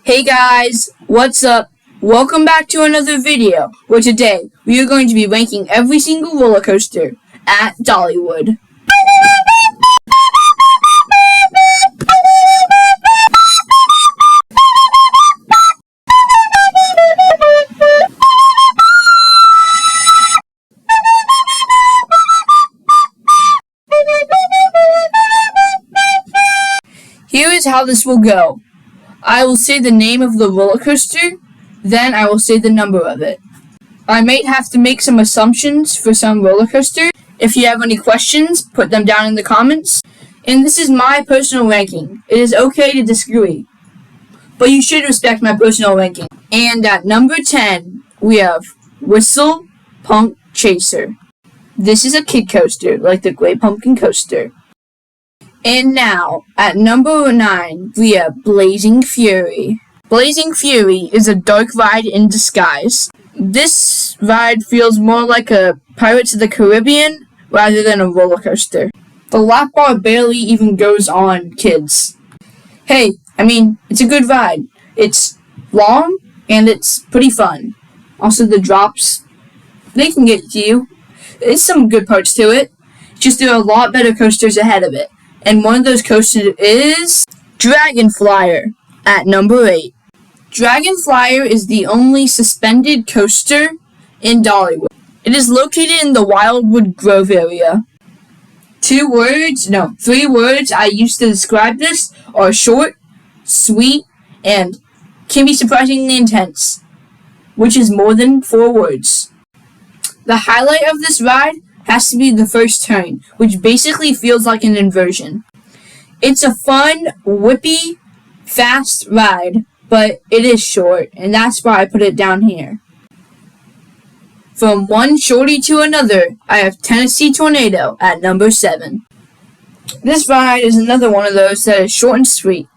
Hey guys, what's up? Welcome back to another video, where today we are going to be ranking every single roller coaster at Dollywood. Here is how this will go. I will say the name of the roller coaster, then I will say the number of it. I might have to make some assumptions for some roller coaster. If you have any questions, put them down in the comments. And this is my personal ranking. It is okay to disagree, but you should respect my personal ranking. And at number 10, we have Whistle Punk Chaser. This is a kid coaster, like the Great Pumpkin Coaster. And now, at number 9, we have Blazing Fury. Blazing Fury is a dark ride in disguise. This ride feels more like a Pirates of the Caribbean rather than a roller coaster. The lap bar barely even goes on kids. Hey, it's a good ride. It's long and it's pretty fun. Also, the drops, they can get to you. There's some good parts to it. Just there are a lot better coasters ahead of it. And one of those coasters is Dragon Flyer at number 8. Dragon Flyer is the only suspended coaster in Dollywood. It is located in the Wildwood Grove area. 3 words I use to describe this are short, sweet, and can be surprisingly intense, which is more than 4 words. The highlight of this ride has to be the first turn, which basically feels like an inversion. It's a fun, whippy, fast ride, but it is short, and that's why I put it down here. From one shorty to another, I have Tennessee Tornado at number 7. This ride is another one of those that is short and sweet.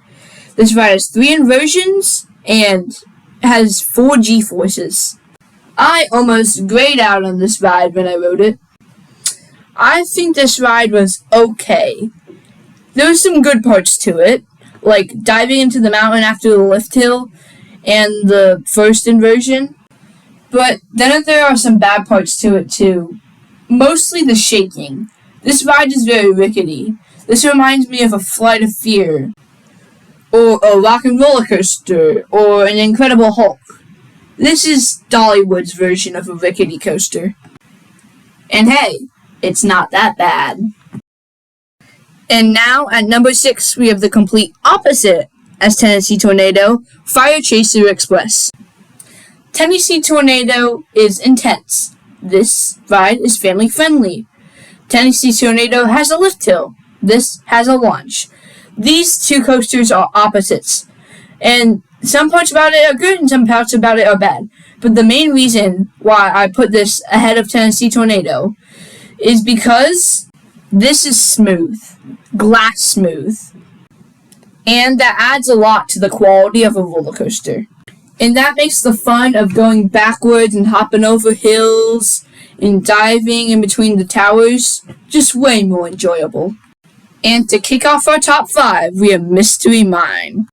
This ride has 3 inversions and has 4 G-forces. I almost grayed out on this ride when I rode it. I think this ride was okay. There were some good parts to it, like diving into the mountain after the lift hill and the first inversion. But then there are some bad parts to it too. Mostly the shaking. This ride is very rickety. This reminds me of a Flight of Fear, or a Rock and Roller Coaster, or an Incredible Hulk. This is Dollywood's version of a rickety coaster. And hey, it's not that bad. And now, at number 6, we have the complete opposite as Tennessee Tornado, Fire Chaser Express. Tennessee Tornado is intense. This ride is family friendly. Tennessee Tornado has a lift hill. This has a launch. These 2 coasters are opposites. And some parts about it are good and some parts about it are bad. But the main reason why I put this ahead of Tennessee Tornado is because this is smooth, glass smooth, and that adds a lot to the quality of a roller coaster. And that makes the fun of going backwards and hopping over hills and diving in between the towers just way more enjoyable. And to kick off our top 5, we have Mystery Mine.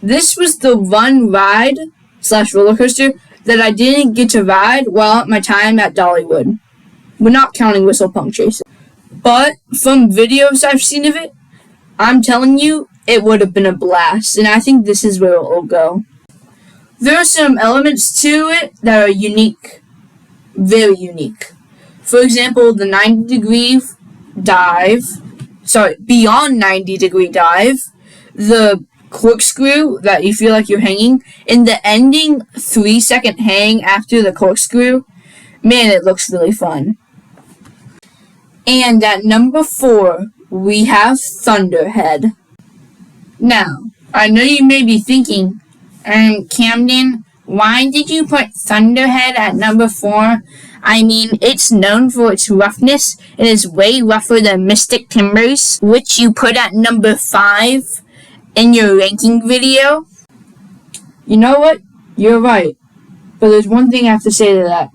This was the one ride / roller coaster that I didn't get to ride while at my time at Dollywood. We're not counting Whistle Punk Chaser. But from videos I've seen of it, I'm telling you, it would have been a blast, and I think this is where it will go. There are some elements to it that are unique, very unique. For example, the beyond 90 degree dive, the corkscrew that you feel like you're hanging, and the ending 3-second hang after the corkscrew. Man, it looks really fun. And at number 4, we have Thunderhead. Now, I know you may be thinking, Camden, why did you put Thunderhead at number 4? It's known for its roughness. It is way rougher than Mystic Timbers, which you put at number 5 in your ranking video. You know what? You're right. But there's one thing I have to say to that.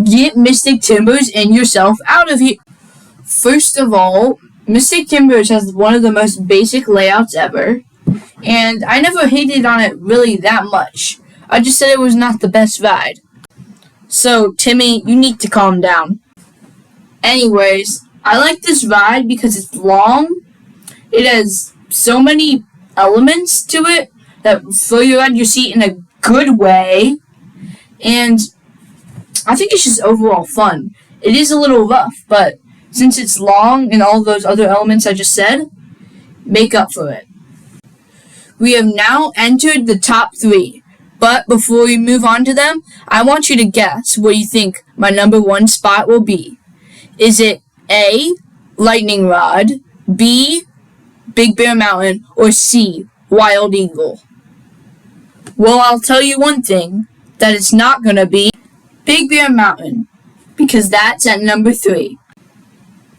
Get Mystic Timbers and yourself out of here. First of all, Mystic Timbers has one of the most basic layouts ever. and I never hated on it really that much. I just said it was not the best ride. So, Timmy, you need to calm down. Anyways, I like this ride because it's long. It has so many elements to it that throw you out of your seat in a good way. And I think it's just overall fun. It is a little rough, but since it's long and all those other elements I just said, make up for it. We have now entered the top 3. But before we move on to them, I want you to guess what you think my number 1 spot will be. Is it A, Lightning Rod, B, Big Bear Mountain, or C, Wild Eagle? Well, I'll tell you one thing, that it's not going to be Big Bear Mountain, because that's at number 3.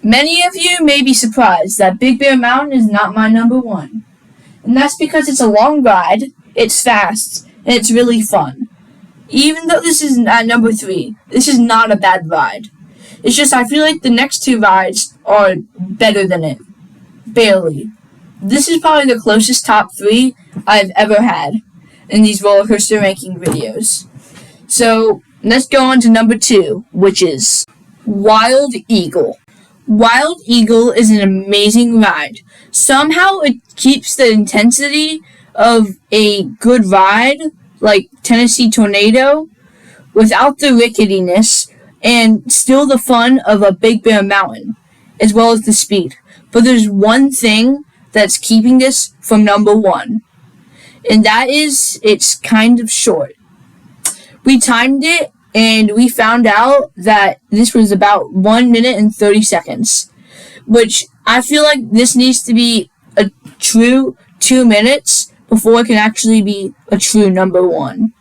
Many of you may be surprised that Big Bear Mountain is not my number 1. And that's because it's a long ride, it's fast, and it's really fun. Even though this is at number 3, this is not a bad ride. It's just I feel like the next 2 rides are better than it. Barely. This is probably the closest top 3 I've ever had in these roller coaster ranking videos. So, let's go on to number 2, which is Wild Eagle. Wild Eagle is an amazing ride. Somehow it keeps the intensity of a good ride, like Tennessee Tornado, without the ricketiness, and still the fun of a Big Bear Mountain, as well as the speed. But there's one thing that's keeping this from number 1, and that is it's kind of short. We timed it, and we found out that this was about 1 minute and 30 seconds, which I feel like this needs to be a true 2 minutes before it can actually be a true number 1.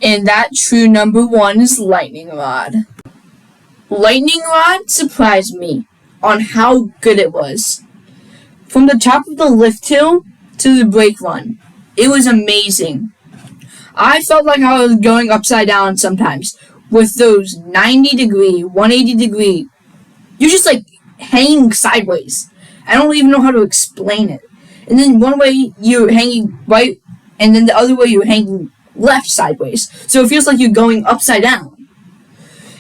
And that true number 1 is Lightning Rod. Lightning Rod surprised me on how good it was. From the top of the lift hill to the brake run, it was amazing. I felt like I was going upside down sometimes with those 90-degree, 180-degree. You're just like hanging sideways. I don't even know how to explain it. And then one way you're hanging right, and then the other way you're hanging left sideways. So it feels like you're going upside down.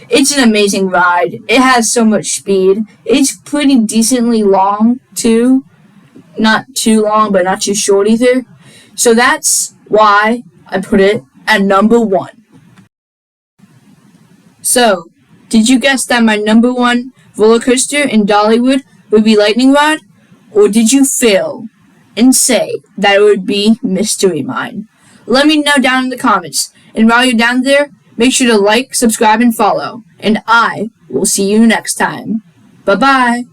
It's an amazing ride. It has so much speed. It's pretty decently long, too. Not too long, but not too short either. So that's why I put it at number 1. So, did you guess that my number 1 roller coaster in Dollywood would be Lightning Rod? Or did you fail and say that it would be Mystery Mine? Let me know down in the comments. And while you're down there, make sure to like, subscribe, and follow. And I will see you next time. Bye-bye.